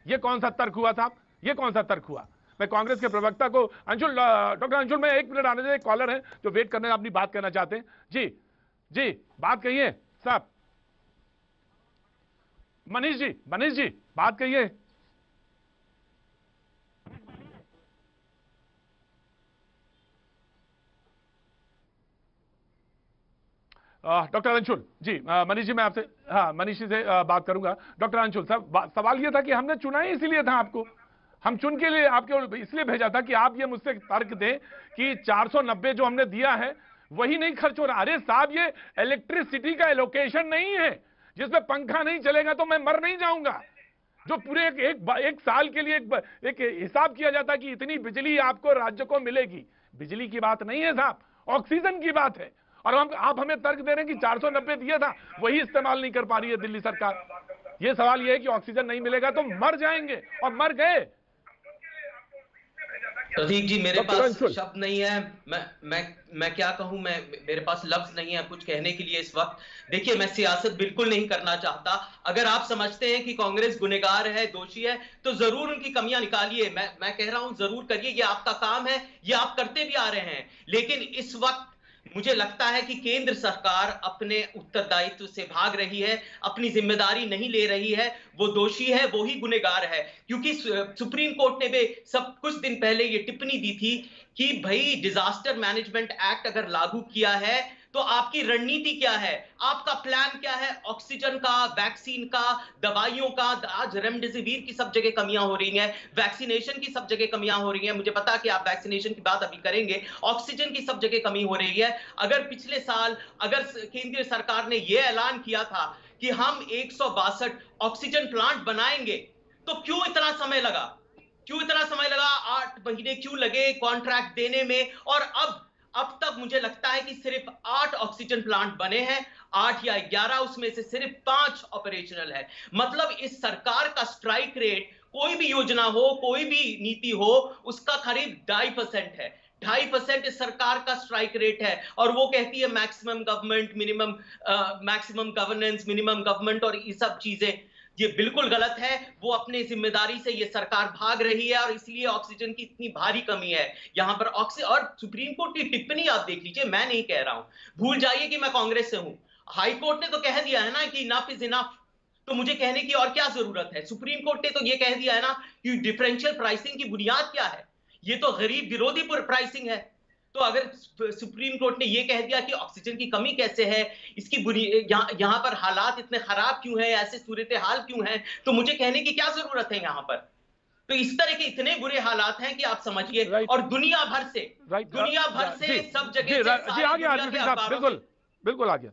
ये कौन सा तर्क हुआ साहब? ये कौन सा तर्क हुआ? मैं कांग्रेस के प्रवक्ता को अंशुल, डॉक्टर अंशुल, मैं 1 मिनट आने दे, कॉलर है जो वेट करने अपनी बात करना चाहते हैं। जी जी, बात कहिए साहब। मनीष जी बात कहिए। डॉक्टर अंशुल जी, मनीष जी मैं आपसे, हाँ मनीष जी से बात करूंगा। डॉक्टर अंशुल साहब, सवाल यह था कि हमने चुना ही इसीलिए था आपको, हम चुन के लिए आपके इसलिए भेजा था कि आप ये मुझसे तर्क दें कि 490 जो हमने दिया है वही नहीं खर्च हो रहा। अरे साहब, ये इलेक्ट्रिसिटी का एलोकेशन नहीं है, जिसमें पंखा नहीं चलेगा तो मैं मर नहीं जाऊंगा। जो पूरे एक साल के लिए एक हिसाब किया जाता है कि इतनी बिजली आपको राज्य को मिलेगी। बिजली की बात नहीं है साहब, ऑक्सीजन की बात है। और आप हमें तर्क दे रहे हैं कि 490 दिया था वही इस्तेमाल नहीं कर पा रही है दिल्ली सरकार। यह सवाल यह है कि ऑक्सीजन नहीं मिलेगा तो मर जाएंगे, और मर गए। प्रतीक जी, मेरे पास शब्द नहीं है, मैं क्या कहूं, मेरे पास लफ्ज नहीं है कुछ कहने के लिए इस वक्त। देखिए, मैं सियासत बिल्कुल नहीं करना चाहता। अगर आप समझते हैं कि कांग्रेस गुनहगार है, दोषी है, तो जरूर उनकी कमियां निकालिए। मैं कह रहा हूं जरूर करिए, ये आपका काम है, ये आप करते भी आ रहे हैं। लेकिन इस वक्त मुझे लगता है कि केंद्र सरकार अपने उत्तरदायित्व से भाग रही है, अपनी जिम्मेदारी नहीं ले रही है। वो दोषी है, वो ही गुनहगार है। क्योंकि सुप्रीम कोर्ट ने भी सब कुछ दिन पहले ये टिप्पणी दी थी कि भाई डिजास्टर मैनेजमेंट एक्ट अगर लागू किया है तो आपकी रणनीति क्या है, आपका प्लान क्या है, ऑक्सीजन का, वैक्सीन का, दवाइयों का। आज रेमडेसिविर की सब जगह कमियां हो रही हैं, वैक्सीनेशन की सब जगह कमियां हो रही हैं। मुझे पता कि आप वैक्सीनेशन की बात अभी करेंगे। ऑक्सीजन की सब जगह कमी हो रही है। अगर पिछले साल अगर केंद्रीय सरकार ने यह ऐलान किया था कि हम 162 ऑक्सीजन प्लांट बनाएंगे, तो क्यों इतना समय लगा? क्यों इतना समय लगा? 8 महीने क्यों लगे कॉन्ट्रैक्ट देने में? और अब तक मुझे लगता है कि सिर्फ 8 ऑक्सीजन प्लांट बने हैं, 8 या 11, उसमें से सिर्फ 5 ऑपरेशनल है। मतलब इस सरकार का स्ट्राइक रेट, कोई भी योजना हो, कोई भी नीति हो, उसका करीब 2.5% है। 2.5% इस सरकार का स्ट्राइक रेट है। और वो कहती है maximum government, minimum maximum governance, minimum government और ये सब चीजें। ये बिल्कुल गलत है। वो अपनी जिम्मेदारी से ये सरकार भाग रही है और इसलिए ऑक्सीजन की इतनी भारी कमी है यहां पर। ऑक्सीजन और सुप्रीम कोर्ट की टिप्पणी आप देख लीजिए, मैं नहीं कह रहा हूं, भूल जाइए कि मैं कांग्रेस से हूं। हाई कोर्ट ने तो कह दिया है ना कि इनफ इज इनफ, तो मुझे कहने की और क्या जरूरत है? सुप्रीम कोर्ट ने तो ये कह दिया है ना कि डिफरेंशियल प्राइसिंग की बुनियाद क्या है, ये तो गरीब विरोधी प्राइसिंग है। तो अगर सुप्रीम कोर्ट ने यह कह दिया कि ऑक्सीजन की कमी कैसे है, इसकी यहां पर हालात इतने खराब क्यों हैं, ऐसे सूरत हाल क्यों हैं, तो मुझे कहने की क्या जरूरत है यहां पर? तो इस तरह के इतने बुरे हालात हैं कि आप समझिए। और दुनिया भर से सब जगह से आ गया आरपी सिंह साहब, बिल्कुल बिल्कुल आ गया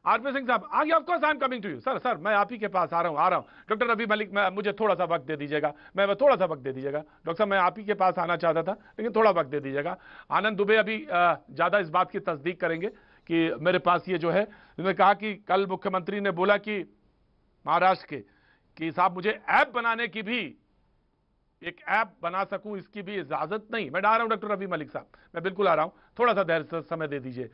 आरपी सिंह साहब, आ गया। Of course I am coming to you sir. मैं आप ही के पास आ रहा हूं। डॉक्टर रवि मलिक, मुझे थोड़ा सा वक्त दे दीजिएगा, थोड़ा सा वक्त दे दीजिएगा डॉक्टर साहब, मैं आप ही के पास आना चाहता था, लेकिन थोड़ा वक्त दे दीजिएगा। आनंद दुबे अभी ज्यादा इस बात की तस्दीक करेंगे कि मेरे पास ये जो है, उन्होंने कहा कि कल मुख्यमंत्री ने बोला कि महाराष्ट्र के कि साहब मुझे ऐप बनाने की भी, एक ऐप बना सकूं इसकी भी इजाजत नहीं। मैं आ रहा हूं डॉक्टर रवि मलिक साहब, मैं बिल्कुल आ रहा हूं, थोड़ा सा धैर्य समय दे दीजिए।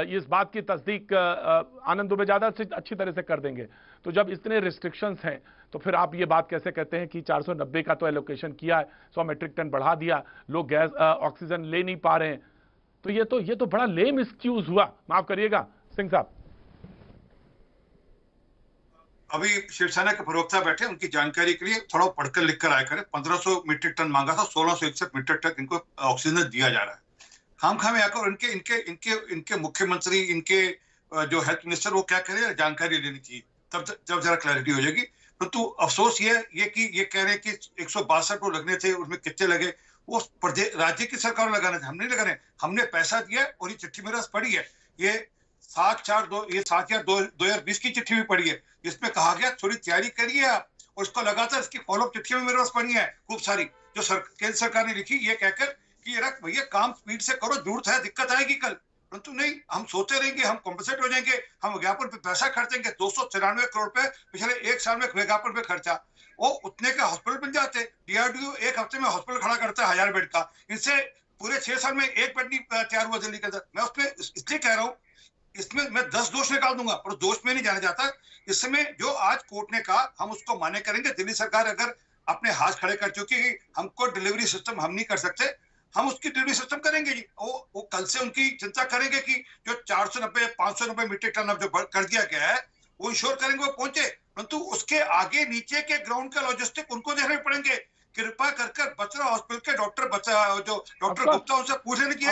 इस बात की तस्दीक आनंद दुबे ज्यादा अच्छी तरह से कर देंगे। तो जब इतने रिस्ट्रिक्शंस हैं तो फिर आप ये बात कैसे कहते हैं कि 490 का तो एलोकेशन किया है, 100 मेट्रिक टन बढ़ा दिया, लोग गैस ऑक्सीजन ले नहीं पा रहे हैं, तो ये तो बड़ा लेम एक्सक्यूज हुआ, माफ करिएगा सिंह साहब। अभी शिवसेना के प्रवक्ता बैठे, उनकी जानकारी के लिए थोड़ा पढ़कर लिख कर आया करें। 1500 मीट्रिक टन मांगा था, 1661 मीट्रिक टन इनको ऑक्सीजन दिया जा रहा है। खाम आकर इनके मुख्यमंत्री, इनके जो हेल्थ मिनिस्टर, वो क्या करें, जानकारी लेनी चाहिए, तब जरा क्लैरिटी हो जाएगी। परंतु अफसोस ये कि ये कह रहे हैं कि 162 को लगने थे, उसमें कितने लगे वो राज्य की सरकार लगाने थे, हम नहीं लगाने। हमने पैसा दिया और ये चिट्ठी मेरे पास पड़ी है, ये 7/4/2020 की चिट्ठी भी पड़ी है, जिसमें कहा गया थोड़ी तैयारी करिए आप, और उसको लगातार इसकी फॉलोअप चिट्ठियां मेरे पास पड़ी है खूब सारी, जो केंद्र सरकार ने लिखी, ये कहकर कि भैया काम स्पीड से करो, जरूरत है, दिक्कत आएगी कल। परंतु नहीं, हम सोते रहेंगे, हम कॉम्पनसेट हो जाएंगे, हम विज्ञापन पे पैसा खर्चेंगे। 294 करोड़ रुपए पिछले एक साल में विज्ञापन पे खर्चा, वो उतने के हॉस्पिटल बन जाते। डीआरडीओ एक हफ्ते में हॉस्पिटल खड़ा करता है 1000 बेड का, इनसे पूरे 6 साल में एक बेड नहीं तैयार हुआ दिल्ली के अंदर। मैं उस पर इसलिए कह रहा हूँ, इसमें मैं 10 दोष निकाल दूंगा, पर दोष में नहीं जाना चाहता। इस समय जो आज कोर्ट ने कहा हम उसको मान्य करेंगे। दिल्ली सरकार अगर अपने हाथ खड़े कर चुकी है। हमको डिलीवरी सिस्टम हम नहीं कर सकते, हम उसकी डिलीवरी सिस्टम करेंगे जी। वो कल से उनकी चिंता करेंगे कि जो 490 590 मीट्रिक टन अब जो कर दिया गया है वो इंश्योर करेंगे वो पहुंचे, परंतु उसके आगे नीचे के ग्राउंड का लॉजिस्टिक उनको देखने पड़ेंगे। कृपा कर बचरा हॉस्पिटल के डॉक्टर गुप्ता उनसे पूछ लेने की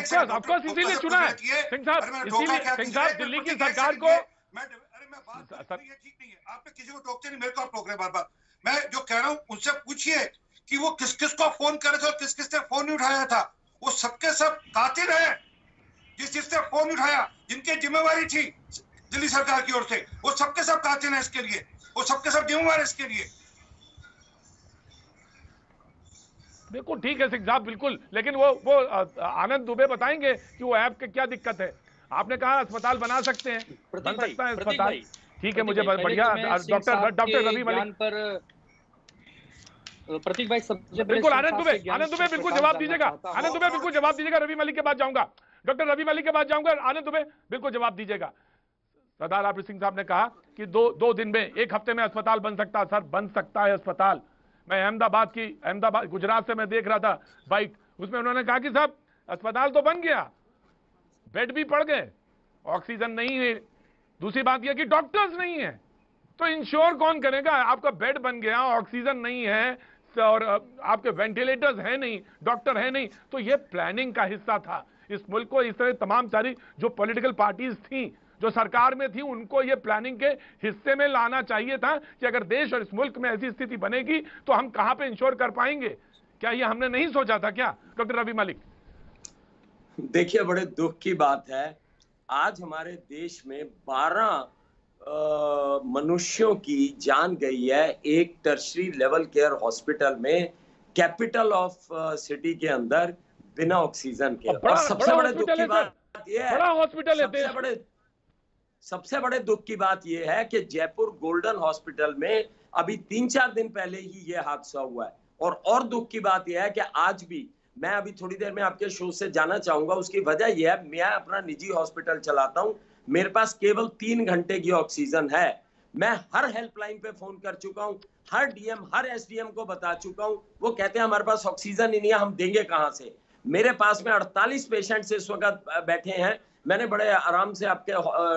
इसीलिए चुना है सिंह साहब, दिल्ली की सरकार को। मैं बात ये ठीक नहीं है, आप किसी को टोकते नहीं, मेरे को आप टोक रहे बार बार। मैं जो कह रहा हूँ उनसे पूछिए कि वो किस किस को फोन करे थे और किस किस ने फोन नहीं उठाया था। वो सबके सब कातिल है, जिस जिसने फोन नहीं उठाया, जिनकी जिम्मेवारी थी दिल्ली सरकार की ओर से, वो सबके सब कातिल है इसके लिए, वो सबके सब जिम्मेवार है इसके लिए। बिल्कुल ठीक है सिंह साहब, बिल्कुल। लेकिन वो आनंद दुबे बताएंगे कि वो ऐप की क्या दिक्कत है। आपने कहा अस्पताल बना सकते हैं, बन सकता है अस्पताल, ठीक है, मुझे बढ़िया। डॉक्टर रवि मलिक पर प्रतीक भाई सबसे बिल्कुल आनंद दुबे बिल्कुल जवाब दीजिएगा, आनंद दुबे बिल्कुल जवाब दीजिएगा। रवि मलिक के बाद जाऊंगा, डॉक्टर रवि मलिक के बाद जाऊंगा, आनंद दुबे बिल्कुल जवाब दीजिएगा। सरदार आरपी सिंह साहब ने कहा कि दो दिन में, एक हफ्ते में अस्पताल बन सकता है। सर बन सकता है अस्पताल। मैं अहमदाबाद गुजरात से मैं देख रहा था बाइक, उसमें उन्होंने कहा कि साहब अस्पताल तो बन गया, बेड भी पड़ गए, ऑक्सीजन नहीं है, दूसरी बात यह कि डॉक्टर्स नहीं है, तो इंश्योर कौन करेगा? आपका बेड बन गया, ऑक्सीजन नहीं है और आपके वेंटिलेटर्स है नहीं, डॉक्टर है नहीं, तो यह प्लानिंग का हिस्सा था। इस मुल्क को इस तरह तमाम सारी जो पॉलिटिकल पार्टीज थी, जो सरकार में थी, उनको ये प्लानिंग के हिस्से में लाना चाहिए था कि अगर देश और इस मुल्क में ऐसी स्थिति बनेगी तो हम कहां पे इंश्योर कर पाएंगे। क्या ये हमने नहीं सोचा था क्या, डॉक्टर रवि मलिक? देखिए, बड़े दुख की बात है, आज हमारे देश में 12 मनुष्यों की जान गई है एक टर्शरी लेवल केयर हॉस्पिटल में, कैपिटल ऑफ सिटी के अंदर, बिना ऑक्सीजन के। और सबसे बड़े दुख की बात यह है, बड़ा हॉस्पिटल है, सबसे बड़े दुख की बात यह है कि जयपुर गोल्डन हॉस्पिटल में अभी 3-4 दिन पहले ही यह हादसा हुआ है। और दुख की बात यह है कि आज भी, मैं अभी थोड़ी देर में आपके शो से जाना चाहूंगा, उसकी वजह यह है, मैं अपना निजी हॉस्पिटल चलाता हूं, मेरे पास केवल 3 घंटे की ऑक्सीजन है। मैं हर हेल्पलाइन पे फोन कर चुका हूं, हर डीएम, हर एसडीएम को बता चुका हूं, वो कहते हैं हमारे पास ऑक्सीजन ही नहीं है, हम देंगे कहां से। मेरे पास में 48 पेशेंट्स इस वक्त बैठे हैं। मैंने बड़े आराम से आपके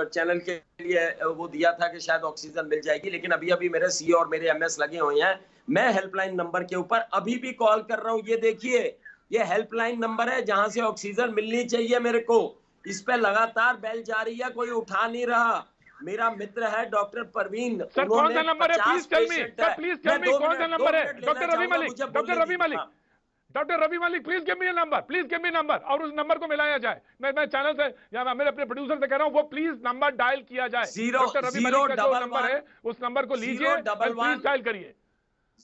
चैनल के लिए वो दिया था कि शायद ऑक्सीजन मिल जाएगी, लेकिन अभी अभी मेरे सीओ और मेरे एमएस लगे हुए हैं। मैं हेल्पलाइन नंबर के ऊपर अभी भी कॉल कर रहा हूं। ये देखिए, ये हेल्पलाइन नंबर है जहां से ऑक्सीजन मिलनी चाहिए मेरे को। इस पे लगातार बेल जा रही है, कोई उठा नहीं रहा। मेरा मित्र है डॉक्टर परवीन, सर कौन सा नंबर है? Please tell me, sir please tell me कौन सा नंबर है? Doctor Ravi Malik, doctor Ravi Malik please give me a number, please give me number, और उस नंबर को मिलाया जाए। मैं चैनल से या मेरे अपने प्रोड्यूसर से कह रहा हूं, वो प्लीज नंबर डायल किया जाए। डॉक्टर रवि मलिक का जो नंबर है उस नंबर को लीजिए, प्लीज डायल करिए।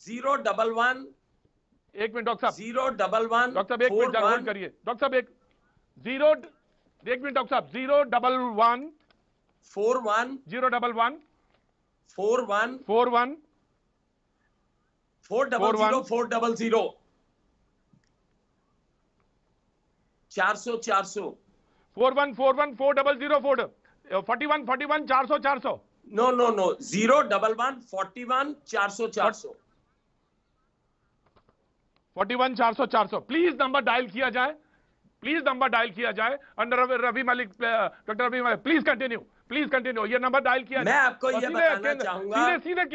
011, एक मिनट डॉक्टर साहब, 011, डॉक्टर साहब एक मिनट होल्ड करिए। डॉक्टर साहब एक मिनट डॉक्टर साहब, 011 41 011 41 41 400 400 400 400 41 41 400 41 41 400 400 नो 011 41 400 400 41 400 400 प्लीज नंबर डायल किया जाए, प्लीज नंबर डायल किया जाए under Ravi Malik, doctor Ravi Malik, please continue. ये नंबर डायल किया मैं आपको ये बताना चाहूंगा, सीधे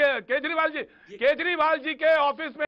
केजरीवाल जी के ऑफिस में